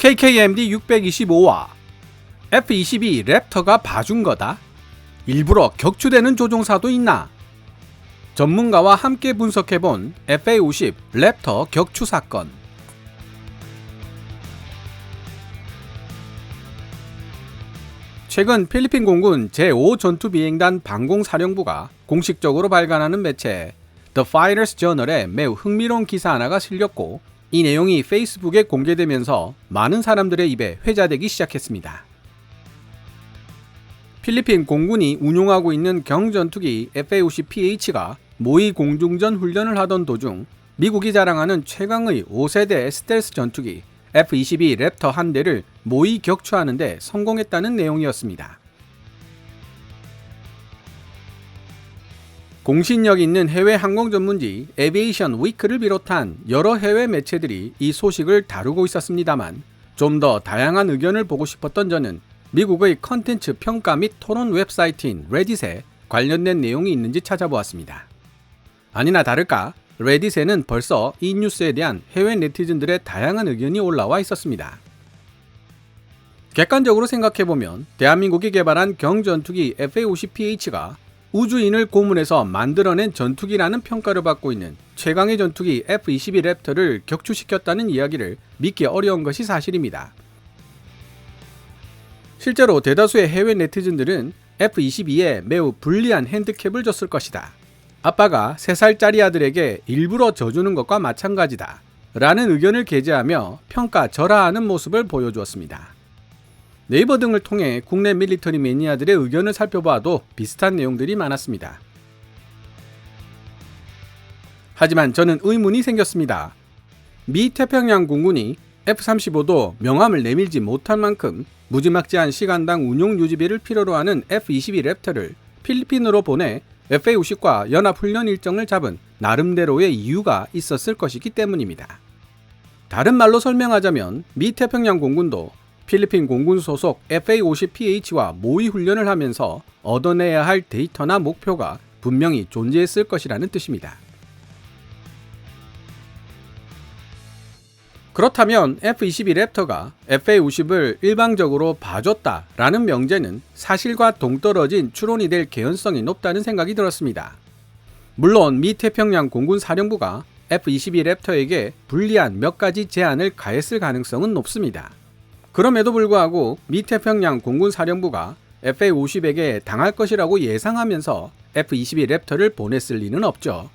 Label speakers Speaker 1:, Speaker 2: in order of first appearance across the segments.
Speaker 1: KKMD 625와 F-22 랩터가 봐준 거다. 일부러 격추되는 조종사도 있나? 전문가와 함께 분석해본 FA-50 랩터 격추 사건. 최근 필리핀 공군 제5전투비행단 방공사령부가 공식적으로 발간하는 매체 The Fighters Journal에 매우 흥미로운 기사 하나가 실렸고, 이 내용이 페이스북에 공개되면서 많은 사람들의 입에 회자되기 시작했습니다. 필리핀 공군이 운용하고 있는 경전투기 FA-50PH가 모의 공중전 훈련을 하던 도중 미국이 자랑하는 최강의 5세대 스텔스 전투기 F-22 랩터 한 대를 모의 격추하는 데 성공했다는 내용이었습니다. 공신력 있는 해외 항공 전문지 에비에이션 위크를 비롯한 여러 해외 매체들이 이 소식을 다루고 있었습니다만, 좀 더 다양한 의견을 보고 싶었던 저는 미국의 컨텐츠 평가 및 토론 웹사이트인 레딧에 관련된 내용이 있는지 찾아보았습니다. 아니나 다를까 레딧에는 벌써 이 뉴스에 대한 해외 네티즌들의 다양한 의견이 올라와 있었습니다. 객관적으로 생각해보면 대한민국이 개발한 경전투기 FA-50PH가 우주인을 고문해서 만들어낸 전투기라는 평가를 받고 있는 최강의 전투기 F-22 랩터를 격추시켰다는 이야기를 믿기 어려운 것이 사실입니다. 실제로 대다수의 해외 네티즌들은 F-22에 매우 불리한 핸디캡을 줬을 것이다. 아빠가 3살짜리 아들에게 일부러 져주는 것과 마찬가지다. 라는 의견을 게재하며 평가절하하는 모습을 보여주었습니다. 네이버 등을 통해 국내 밀리터리 매니아들의 의견을 살펴봐도 비슷한 내용들이 많았습니다. 하지만 저는 의문이 생겼습니다. 미 태평양 공군이 F-35도 명함을 내밀지 못할 만큼 무지막지한 시간당 운용 유지비를 필요로 하는 F-22 랩터를 필리핀으로 보내 FA-50과 연합훈련 일정을 잡은 나름대로의 이유가 있었을 것이기 때문입니다. 다른 말로 설명하자면 미 태평양 공군도 필리핀 공군 소속 FA-50PH와 모의 훈련을 하면서 얻어내야 할 데이터나 목표가 분명히 존재했을 것이라는 뜻입니다. 그렇다면 F-22 랩터가 FA-50을 일방적으로 봐줬다라는 명제는 사실과 동떨어진 추론이 될 개연성이 높다는 생각이 들었습니다. 물론 미 태평양 공군 사령부가 F-22 랩터에게 불리한 몇 가지 제한을 가했을 가능성은 높습니다. 그럼에도 불구하고 미 태평양 공군 사령부가 FA-50에게 당할 것이라고 예상하면서 F-22 랩터를 보냈을 리는 없죠.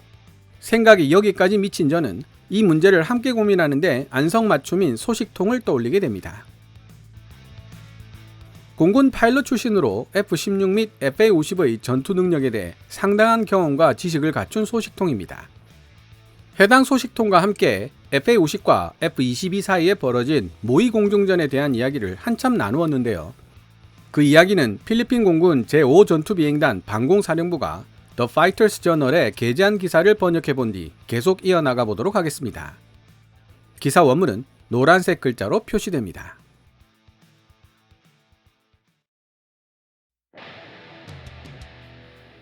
Speaker 1: 생각이 여기까지 미친 저는 이 문제를 함께 고민하는데 안성맞춤인 소식통을 떠올리게 됩니다. 공군 파일럿 출신으로 F-16 및 FA-50의 전투 능력에 대해 상당한 경험과 지식을 갖춘 소식통입니다. 해당 소식통과 함께 FA-50과 F-22 사이에 벌어진 모의 공중전에 대한 이야기를 한참 나누었는데요. 그 이야기는 필리핀 공군 제5전투비행단 방공사령부가 The Fighters Journal에 게재한 기사를 번역해본 뒤 계속 이어나가 보도록 하겠습니다. 기사 원문은 노란색 글자로 표시됩니다.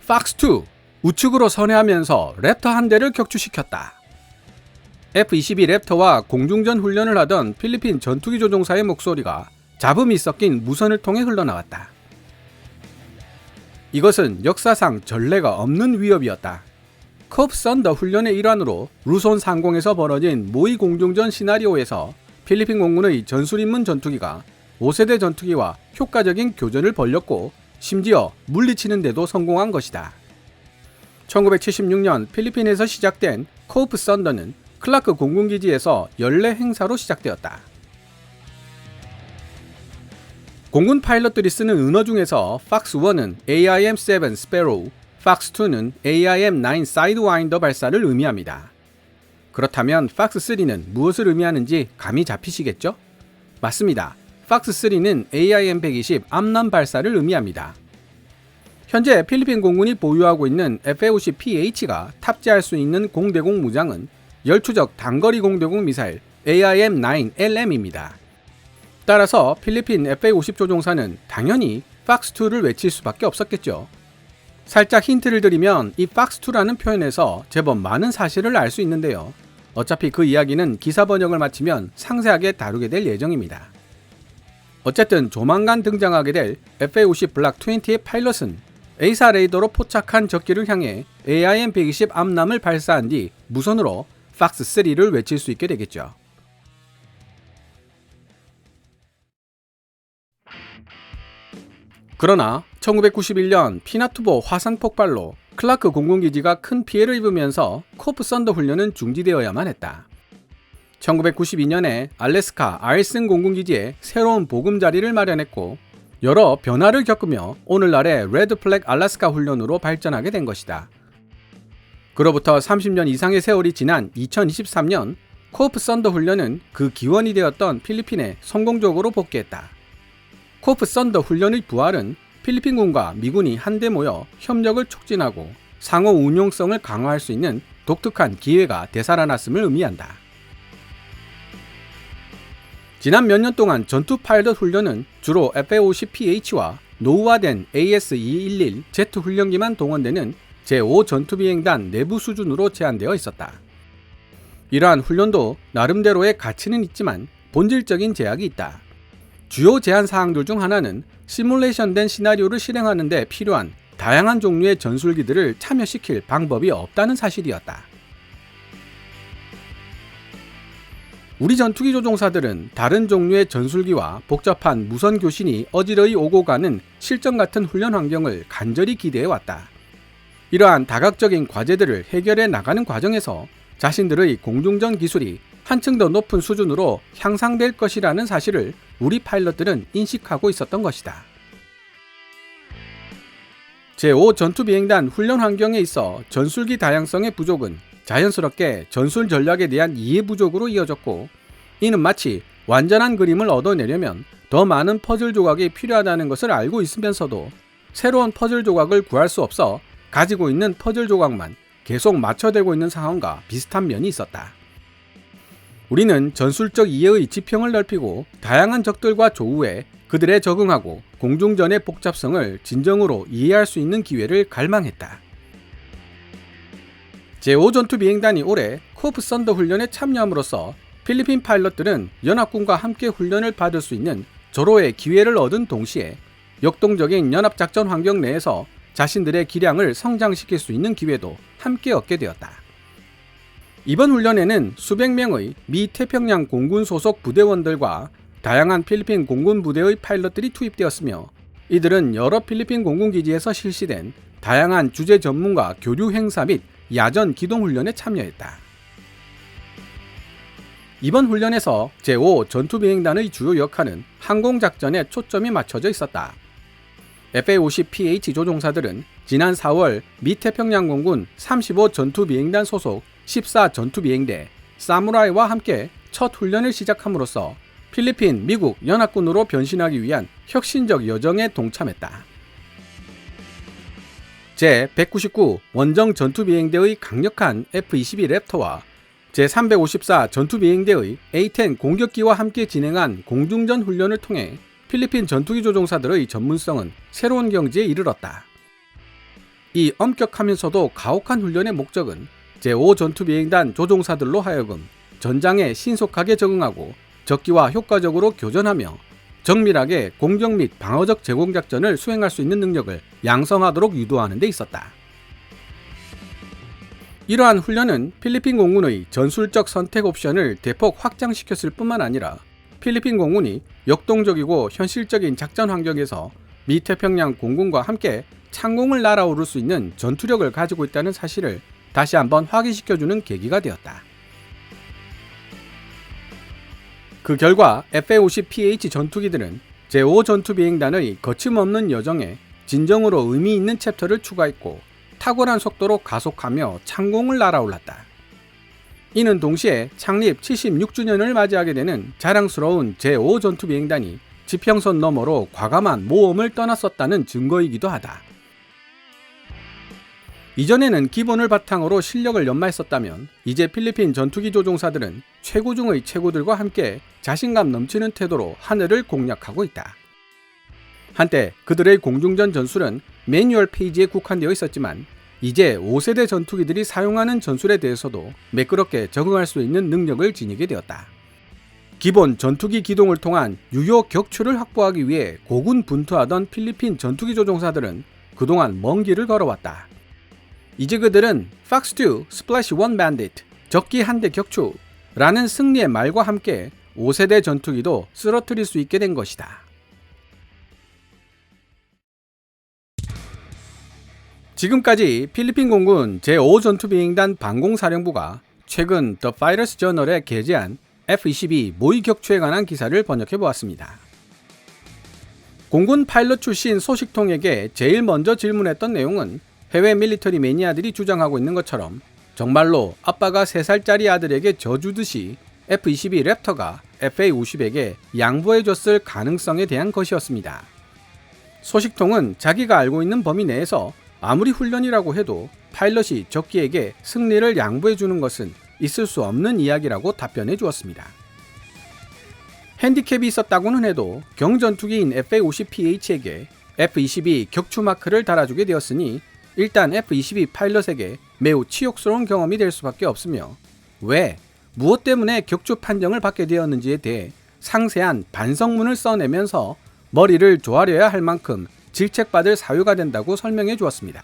Speaker 1: Fox2 우측으로 선회하면서 랩터 한 대를 격추시켰다. F-22 랩터와 공중전 훈련을 하던 필리핀 전투기 조종사의 목소리가 잡음이 섞인 무선을 통해 흘러나왔다. 이것은 역사상 전례가 없는 위협이었다. 코프 선더 훈련의 일환으로 루손 상공에서 벌어진 모의 공중전 시나리오에서 필리핀 공군의 전술입문 전투기가 5세대 전투기와 효과적인 교전을 벌였고 심지어 물리치는 데도 성공한 것이다. 1976년 필리핀에서 시작된 코프 선더는 클라크 공군기지에서 연례 행사로 시작되었다. 공군 파일럿들이 쓰는 은어 중에서 Fox1은 AIM-7 Sparrow, Fox2는 AIM-9 Sidewinder 발사를 의미합니다. 그렇다면 Fox3는 무엇을 의미하는지 감이 잡히시겠죠? 맞습니다. Fox3는 AIM-120 암람 발사를 의미합니다. 현재 필리핀 공군이 보유하고 있는 FA-50PH가 탑재할 수 있는 공대공 무장은 열추적 단거리 공대공 미사일 AIM-9LM입니다. 따라서 필리핀 FA-50 조종사는 당연히 Fox2를 외칠 수밖에 없었겠죠. 살짝 힌트를 드리면 이 Fox2라는 표현에서 제법 많은 사실을 알 수 있는데요. 어차피 그 이야기는 기사 번역을 마치면 상세하게 다루게 될 예정입니다. 어쨌든 조만간 등장하게 될 FA-50 블락 20의 파일럿은 A사 레이더로 포착한 적기를 향해 AIM-120 암람을 발사한 뒤 무선으로 팍스3를 외칠 수 있게 되겠죠. 그러나 1991년 피나투보 화산 폭발로 클라크 공군기지가 큰 피해를 입으면서 코프 썬더 훈련은 중지되어야만 했다. 1992년에 알래스카 알슨 공군기지에 새로운 보금자리를 마련했고 여러 변화를 겪으며 오늘날의 레드 플랙 알래스카 훈련으로 발전하게 된 것이다. 그로부터 30년 이상의 세월이 지난 2023년 코프 썬더 훈련은 그 기원이 되었던 필리핀에 성공적으로 복귀했다. 코프 썬더 훈련의 부활은 필리핀군과 미군이 한데 모여 협력을 촉진하고 상호 운용성을 강화할 수 있는 독특한 기회가 되살아났음을 의미한다. 지난 몇 년 동안 전투 파일럿 훈련은 주로 FA-50PH와 노후화된 AS-211Z 훈련기만 동원되는 제5 전투비행단 내부 수준으로 제한되어 있었다. 이러한 훈련도 나름대로의 가치는 있지만 본질적인 제약이 있다. 주요 제한 사항들 중 하나는 시뮬레이션된 시나리오를 실행하는 데 필요한 다양한 종류의 전술기들을 참여시킬 방법이 없다는 사실이었다. 우리 전투기 조종사들은 다른 종류의 전술기와 복잡한 무선 교신이 어지러이 오고 가는 실전 같은 훈련 환경을 간절히 기대해왔다. 이러한 다각적인 과제들을 해결해 나가는 과정에서 자신들의 공중전 기술이 한층 더 높은 수준으로 향상될 것이라는 사실을 우리 파일럿들은 인식하고 있었던 것이다. 제5 전투비행단 훈련 환경에 있어 전술기 다양성의 부족은 자연스럽게 전술 전략에 대한 이해 부족으로 이어졌고 이는 마치 완전한 그림을 얻어내려면 더 많은 퍼즐 조각이 필요하다는 것을 알고 있으면서도 새로운 퍼즐 조각을 구할 수 없어 가지고 있는 퍼즐 조각만 계속 맞춰대고 있는 상황과 비슷한 면이 있었다. 우리는 전술적 이해의 지평을 넓히고 다양한 적들과 조우해 그들에 적응하고 공중전의 복잡성을 진정으로 이해할 수 있는 기회를 갈망했다. 제5 전투비행단이 올해 코프 썬더 훈련에 참여함으로써 필리핀 파일럿들은 연합군과 함께 훈련을 받을 수 있는 절호의 기회를 얻은 동시에 역동적인 연합작전 환경 내에서 자신들의 기량을 성장시킬 수 있는 기회도 함께 얻게 되었다. 이번 훈련에는 수백 명의 미 태평양 공군 소속 부대원들과 다양한 필리핀 공군 부대의 파일럿들이 투입되었으며 이들은 여러 필리핀 공군 기지에서 실시된 다양한 주재 전문가 교류 행사 및 야전 기동 훈련에 참여했다. 이번 훈련에서 제5 전투비행단의 주요 역할은 항공작전에 초점이 맞춰져 있었다. FA-50PH 조종사들은 지난 4월 미 태평양 공군 35 전투비행단 소속 14 전투비행대 사무라이와 함께 첫 훈련을 시작함으로써 필리핀, 미국, 연합군으로 변신하기 위한 혁신적 여정에 동참했다. 제199 원정 전투비행대의 강력한 F-22 랩터와 제354 전투비행대의 A-10 공격기와 함께 진행한 공중전 훈련을 통해 필리핀 전투기 조종사들의 전문성은 새로운 경지에 이르렀다. 이 엄격하면서도 가혹한 훈련의 목적은 제5 전투비행단 조종사들로 하여금 전장에 신속하게 적응하고 적기와 효과적으로 교전하며 정밀하게 공격 및 방어적 제공작전을 수행할 수 있는 능력을 양성하도록 유도하는 데 있었다. 이러한 훈련은 필리핀 공군의 전술적 선택 옵션을 대폭 확장시켰을 뿐만 아니라 필리핀 공군이 역동적이고 현실적인 작전 환경에서 미 태평양 공군과 함께 창공을 날아오를 수 있는 전투력을 가지고 있다는 사실을 다시 한번 확인시켜주는 계기가 되었다. 그 결과 FA-50PH 전투기들은 제5 전투비행단의 거침없는 여정에 진정으로 의미 있는 챕터를 추가했고 탁월한 속도로 가속하며 창공을 날아올랐다. 이는 동시에 창립 76주년을 맞이하게 되는 자랑스러운 제5 전투비행단이 지평선 너머로 과감한 모험을 떠났었다는 증거이기도 하다. 이전에는 기본을 바탕으로 실력을 연마했었다면 이제 필리핀 전투기 조종사들은 최고 중의 최고들과 함께 자신감 넘치는 태도로 하늘을 공략하고 있다. 한때 그들의 공중전 전술은 매뉴얼 페이지에 국한되어 있었지만 이제 5세대 전투기들이 사용하는 전술에 대해서도 매끄럽게 적응할 수 있는 능력을 지니게 되었다. 기본 전투기 기동을 통한 유효 격추를 확보하기 위해 고군분투하던 필리핀 전투기 조종사들은 그동안 먼 길을 걸어왔다. 이제 그들은 Fox 2 Splash 1 Bandit, 적기 한 대 격추라는 승리의 말과 함께 5세대 전투기도 쓰러뜨릴 수 있게 된 것이다. 지금까지 필리핀 공군 제5전투비행단 방공사령부가 최근 The Fighters Journal에 게재한 F-22 모의 격추에 관한 기사를 번역해보았습니다. 공군 파일럿 출신 소식통에게 제일 먼저 질문했던 내용은 해외 밀리터리 매니아들이 주장하고 있는 것처럼 정말로 아빠가 3살짜리 아들에게 져주듯이 F-22 랩터가 FA-50에게 양보해줬을 가능성에 대한 것이었습니다. 소식통은 자기가 알고 있는 범위 내에서 아무리 훈련이라고 해도 파일럿이 적기에게 승리를 양보해주는 것은 있을 수 없는 이야기라고 답변해 주었습니다. 핸디캡이 있었다고는 해도 경전투기인 FA-50PH에게 F-22 격추 마크를 달아주게 되었으니 일단 F-22 파일럿에게 매우 치욕스러운 경험이 될 수밖에 없으며 왜, 무엇 때문에 격추 판정을 받게 되었는지에 대해 상세한 반성문을 써내면서 머리를 조아려야 할 만큼 질책받을 사유가 된다고 설명해 주었습니다.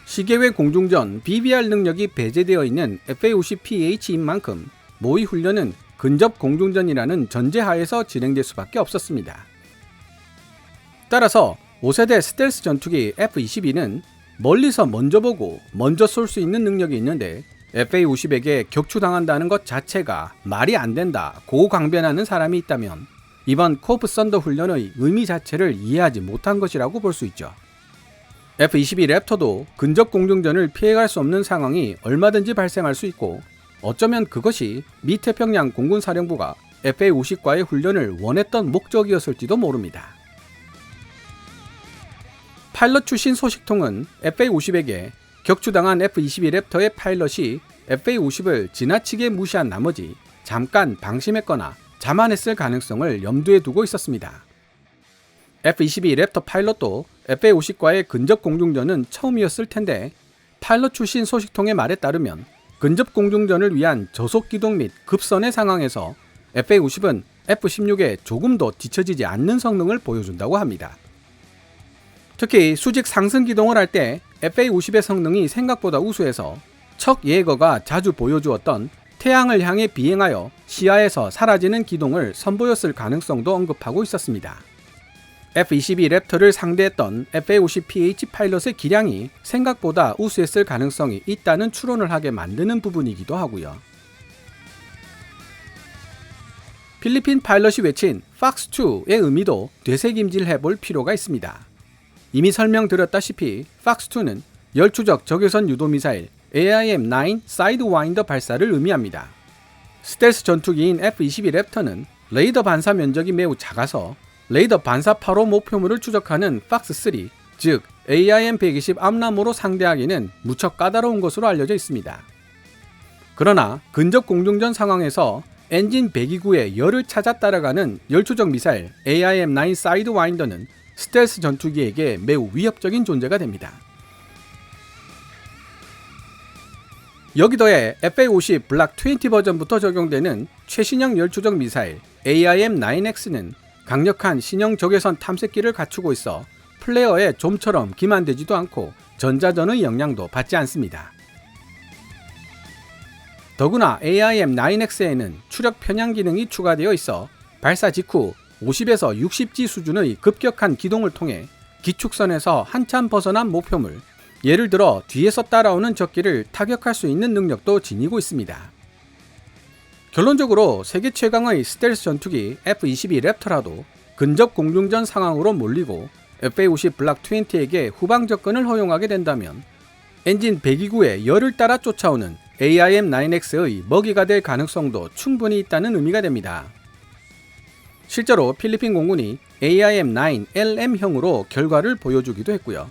Speaker 1: 시계외 공중전 BBR 능력이 배제되어 있는 FA-50PH인 만큼 모의 훈련은 근접 공중전이라는 전제하에서 진행될 수밖에 없었습니다. 따라서 5세대 스텔스 전투기 F-22는 멀리서 먼저 보고 먼저 쏠 수 있는 능력이 있는데 FA-50에게 격추당한다는 것 자체가 말이 안 된다 고 강변하는 사람이 있다면 이번 코프 썬더 훈련의 의미 자체를 이해하지 못한 것이라고 볼 수 있죠. F-22 랩터도 근접 공중전을 피해갈 수 없는 상황이 얼마든지 발생할 수 있고 어쩌면 그것이 미 태평양 공군사령부가 FA-50과의 훈련을 원했던 목적이었을지도 모릅니다. 파일럿 출신 소식통은 FA-50에게 격추당한 F-22 랩터의 파일럿이 FA-50을 지나치게 무시한 나머지 잠깐 방심했거나 자만했을 가능성을 염두에 두고 있었습니다. F-22 랩터 파일럿도 FA-50과의 근접 공중전은 처음이었을 텐데 파일럿 출신 소식통의 말에 따르면 근접 공중전을 위한 저속 기동 및 급선의 상황에서 FA-50은 F-16에 조금 더 뒤처지지 않는 성능을 보여준다고 합니다. 특히 수직 상승 기동을 할 때 FA-50의 성능이 생각보다 우수해서 척 예거가 자주 보여주었던 태양을 향해 비행하여 시야에서 사라지는 기동을 선보였을 가능성도 언급하고 있었습니다. F-22 랩터를 상대했던 FA-50PH 파일럿의 기량이 생각보다 우수했을 가능성이 있다는 추론을 하게 만드는 부분이기도 하고요. 필리핀 파일럿이 외친 Fox2의 의미도 되새김질해 볼 필요가 있습니다. 이미 설명드렸다시피 Fox2는 열추적 적외선 유도미사일 AIM-9 사이드와인더 발사를 의미합니다. 스텔스 전투기인 F-22 랩터는 레이더 반사 면적이 매우 작아서 레이더 반사파로 목표물을 추적하는 Fox3, 즉 AIM-120 암람으로 상대하기는 무척 까다로운 것으로 알려져 있습니다. 그러나 근접 공중전 상황에서 엔진 배기구에 열을 찾아 따라가는 열추적 미사일 AIM-9 사이드와인더는 스텔스 전투기에게 매우 위협적인 존재가 됩니다. 여기더해 FA-50 블락 20 버전부터 적용되는 최신형 열추적 미사일 AIM-9X는 강력한 신형 적외선 탐색기를 갖추고 있어 플레어에 좀처럼 기만되지도 않고 전자전의 영향도 받지 않습니다. 더구나 AIM-9X에는 추력 편향 기능이 추가되어 있어 발사 직후 50에서 60G 수준의 급격한 기동을 통해 기축선에서 한참 벗어난 목표물, 예를 들어 뒤에서 따라오는 적기를 타격할 수 있는 능력도 지니고 있습니다. 결론적으로 세계 최강의 스텔스 전투기 F-22 랩터라도 근접 공중전 상황으로 몰리고 FA-50 블락 20에게 후방 접근을 허용하게 된다면 엔진 배기구에 열을 따라 쫓아오는 AIM-9X의 먹이가 될 가능성도 충분히 있다는 의미가 됩니다. 실제로 필리핀 공군이 AIM-9LM형으로 결과를 보여주기도 했고요.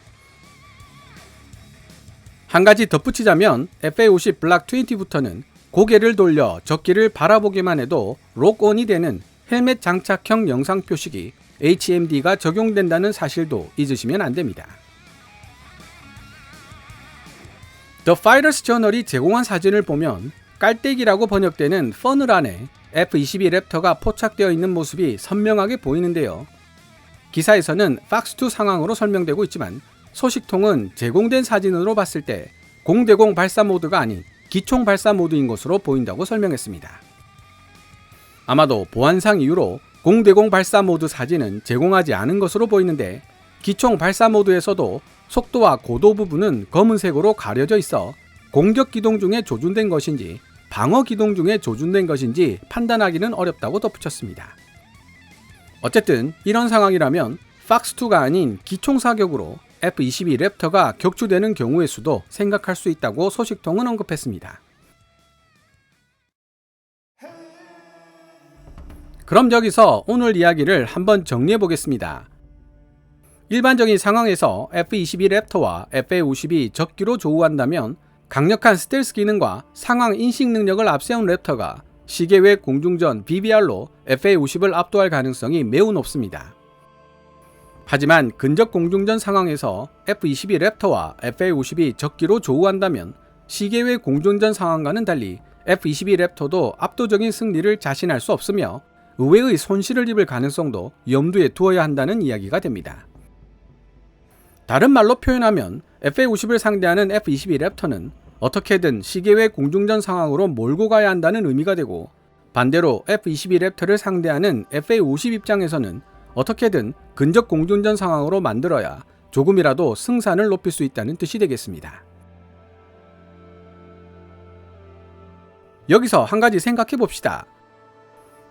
Speaker 1: 한 가지 덧붙이자면 FA-50 블락 20부터는 고개를 돌려 적기를 바라보기만 해도 록온이 되는 헬멧 장착형 영상 표식이 HMD가 적용된다는 사실도 잊으시면 안 됩니다. The Fighters Journal이 제공한 사진을 보면 깔때기라고 번역되는 퍼널 안에 F-22 랩터가 포착되어 있는 모습이 선명하게 보이는데요. 기사에서는 팍스2 상황으로 설명되고 있지만 소식통은 제공된 사진으로 봤을 때 공대공 발사 모드가 아닌 기총 발사 모드인 것으로 보인다고 설명했습니다. 아마도 보안상 이유로 공대공 발사 모드 사진은 제공하지 않은 것으로 보이는데 기총 발사 모드에서도 속도와 고도 부분은 검은색으로 가려져 있어 공격 기동 중에 조준된 것인지 방어 기동 중에 조준된 것인지 판단하기는 어렵다고 덧붙였습니다. 어쨌든 이런 상황이라면 팍스2가 아닌 기총 사격으로 F-22 랩터가 격추되는 경우의 수도 생각할 수 있다고 소식통은 언급했습니다. 그럼 여기서 오늘 이야기를 한번 정리해 보겠습니다. 일반적인 상황에서 F-22 랩터와 FA-52 적기로 조우한다면 강력한 스텔스 기능과 상황 인식 능력을 앞세운 랩터가 시계 외 공중전 BBR로 FA-50을 압도할 가능성이 매우 높습니다. 하지만 근접 공중전 상황에서 F-22 랩터와 FA-50이 적기로 조우한다면 시계 외 공중전 상황과는 달리 F-22 랩터도 압도적인 승리를 자신할 수 없으며 의외의 손실을 입을 가능성도 염두에 두어야 한다는 이야기가 됩니다. 다른 말로 표현하면 FA-50을 상대하는 F-22 랩터는 어떻게든 시계 외 공중전 상황으로 몰고 가야 한다는 의미가 되고, 반대로 F-22 랩터를 상대하는 FA-50 입장에서는 어떻게든 근접 공중전 상황으로 만들어야 조금이라도 승산을 높일 수 있다는 뜻이 되겠습니다. 여기서 한 가지 생각해 봅시다.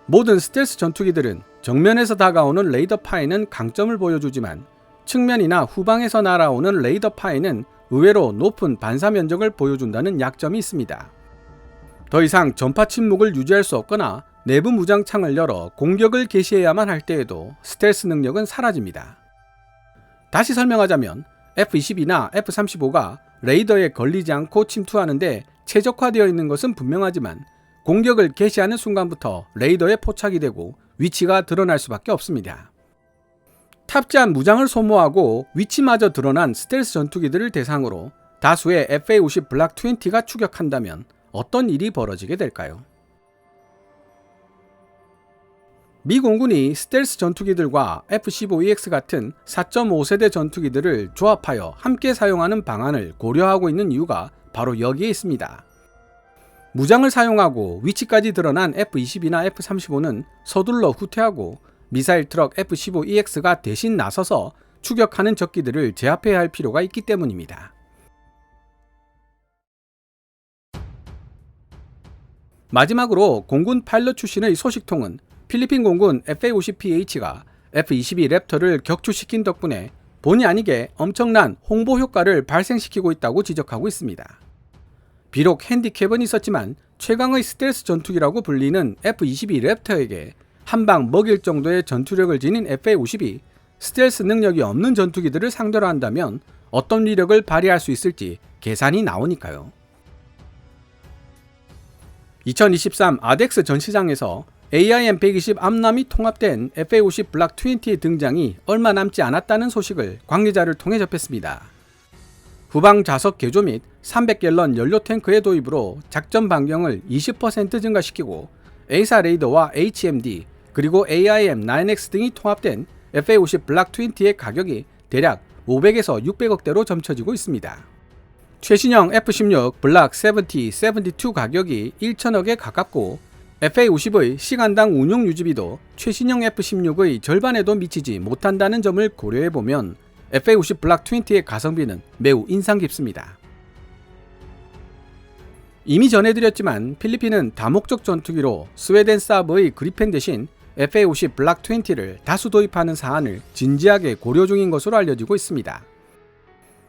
Speaker 1: 모든 스텔스 전투기들은 정면에서 다가오는 레이더 파에는 강점을 보여주지만 측면이나 후방에서 날아오는 레이더 파에는 의외로 높은 반사 면적을 보여준다는 약점이 있습니다. 더 이상 전파 침묵을 유지할 수 없거나 내부 무장창을 열어 공격을 개시해야만 할 때에도 스텔스 능력은 사라집니다. 다시 설명하자면 F-22나 F-35가 레이더에 걸리지 않고 침투하는데 최적화되어 있는 것은 분명하지만 공격을 개시하는 순간부터 레이더에 포착이 되고 위치가 드러날 수밖에 없습니다. 탑재한 무장을 소모하고 위치마저 드러난 스텔스 전투기들을 대상으로 다수의 FA-50 블락 20가 추격한다면 어떤 일이 벌어지게 될까요? 미 공군이 스텔스 전투기들과 F-15EX 같은 4.5세대 전투기들을 조합하여 함께 사용하는 방안을 고려하고 있는 이유가 바로 여기에 있습니다. 무장을 사용하고 위치까지 드러난 F-22나 F-35는 서둘러 후퇴하고 미사일 트럭 F-15EX가 대신 나서서 추격하는 적기들을 제압해야 할 필요가 있기 때문입니다. 마지막으로 공군 파일럿 출신의 소식통은 필리핀 공군 FA-50PH가 F-22 랩터를 격추시킨 덕분에 본의 아니게 엄청난 홍보 효과를 발생시키고 있다고 지적하고 있습니다. 비록 핸디캡은 있었지만 최강의 스텔스 전투기라고 불리는 F-22 랩터에게 한 방 먹일 정도의 전투력을 지닌 FA-50이 스텔스 능력이 없는 전투기들을 상대로 한다면 어떤 위력을 발휘할 수 있을지 계산이 나오니까요. 2023 아덱스 전시장에서 AIM-120 암람이 통합된 FA-50 블락 20의 등장이 얼마 남지 않았다는 소식을 관계자를 통해 접했습니다. 후방 좌석 개조 및 300갤런 연료 탱크의 도입으로 작전 반경을 20% 증가시키고 A사 레이더와 HMD 그리고 AIM-9X 등이 통합된 FA-50 블락 20의 가격이 대략 500에서 600억대로 점쳐지고 있습니다. 최신형 F-16 블락 70, 72 가격이 1천억에 가깝고 FA-50의 시간당 운용 유지비도 최신형 F-16의 절반에도 미치지 못한다는 점을 고려해보면 FA-50 블락 20의 가성비는 매우 인상 깊습니다. 이미 전해드렸지만 필리핀은 다목적 전투기로 스웨덴 사브의 그리펜 대신 FA-50 블락 20를 다수 도입하는 사안을 진지하게 고려 중인 것으로 알려지고 있습니다.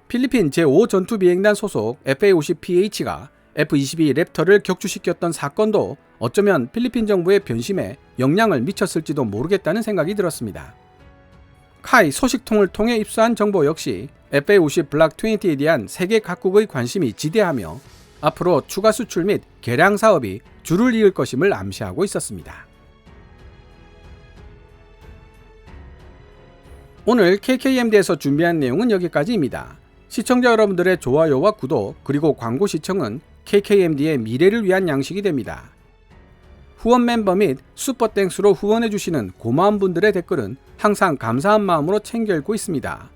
Speaker 1: 필리핀 제5 전투비행단 소속 FA-50PH가 F-22 랩터를 격추시켰던 사건도 어쩌면 필리핀 정부의 변심에 영향을 미쳤을지도 모르겠다는 생각이 들었습니다. 카이 소식통을 통해 입수한 정보 역시 FA-50 블락 20에 대한 세계 각국의 관심이 지대하며 앞으로 추가 수출 및 개량 사업이 줄을 이을 것임을 암시하고 있었습니다. 오늘 KKMD에서 준비한 내용은 여기까지입니다. 시청자 여러분들의 좋아요와 구독 그리고 광고 시청은 KKMD의 미래를 위한 양식이 됩니다. 후원 멤버 및 슈퍼땡스로 후원해주시는 고마운 분들의 댓글은 항상 감사한 마음으로 챙겨 읽고 있습니다.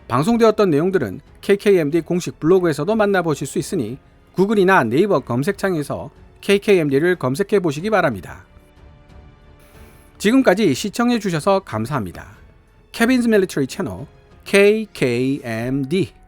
Speaker 1: 방송되었던 내용들은 KKMD 공식 블로그에서도 만나보실 수 있으니 구글이나 네이버 검색창에서 KKMD를 검색해 보시기 바랍니다. 지금까지 시청해 주셔서 감사합니다. 케빈스 밀리터리 채널 KKMD